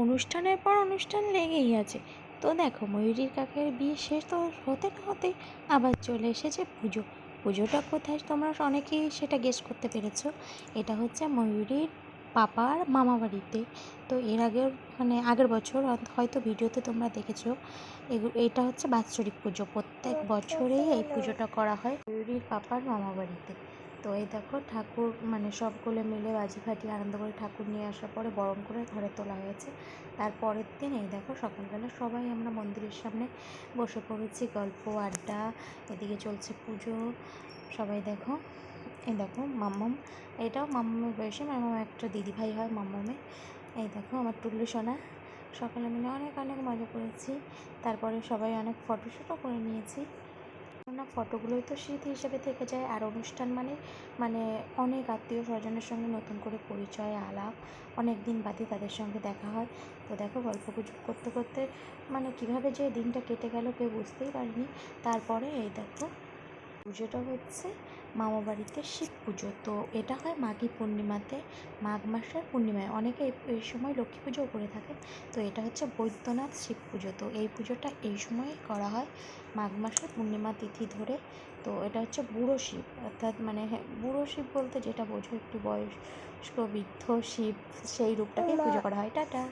অনুষ্ঠানের পর অনুষ্ঠান লেগেই আছে। তো দেখো ময়ূরীর কাকের বিয়ে শেষ তো হতে না হতেই আবার চলে এসেছে পুজো। পুজোটা কোথায় তোমরা অনেকেই সেটা গেস করতে পেরেছো। এটা হচ্ছে ময়ূরীর পাপার মামা বাড়িতে। তো এর আগের আগের বছর হয়তো ভিডিওতে তোমরা দেখেছো। এটা হচ্ছে বাৎসরিক পুজো, প্রত্যেক বছরেই এই পুজোটা করা হয় ময়ূরীর পাপার মামা বাড়িতে। তো এই দেখো ঠাকুর সবগুলো মিলে বাজি ফাটিয়ে আনন্দ করে ঠাকুর নিয়ে আসার পরে বরণ করে ঘরে তোলা হয়েছে। তারপরের দিন এই দেখো সকালবেলা সবাই আমরা মন্দিরের সামনে বসে পড়েছি, গল্প আড্ডা, এদিকে চলছে পুজো। সবাই দেখো, এই দেখো মাম্মাম, এটাও মাম্মামের বয়সে, মাম্মাম একটা দিদিভাই হয় মাম্মামের। এই দেখো আমার টুল্লু সোনা। সকালে মিলে অনেক অনেক মজা করেছি। তারপরে সবাই অনেক ফটোশ্যুটও করে নিয়েছি। না, ফটোগুলোই তো স্মৃতি হিসেবে থেকে যায়। আর অনুষ্ঠান মানে অনেক আত্মীয় স্বজনের সঙ্গে নতুন করে পরিচয় আলাপ, অনেক দিন বাদে তাদের সঙ্গে দেখা হয়। তো দেখো গল্প গুজব করতে করতে কীভাবে যে দিনটা কেটে গেল কেউ বুঝতেই পারিনি। তারপরে এই দেখো পুজোটা হচ্ছে মামাবাড়িতে শিব পুজো। তো এটা হয় মাঘী পূর্ণিমাতে, মাঘ মাসের পূর্ণিমায়। অনেকে এই সময় লক্ষ্মী পুজোও করে থাকে। তো এটা হচ্ছে বৈদ্যনাথ শিব পুজো। তো এই পুজোটা এই সময়েই করা হয়, মাঘ মাসের পূর্ণিমা তিথি ধরে। তো এটা হচ্ছে বুড়ো শিব, অর্থাৎ বুড়ো শিব বলতে যেটা বোঝো একটু বয়স্ক বৃদ্ধ শিব, সেই রূপটাকে পুজো করা হয়। টাটা।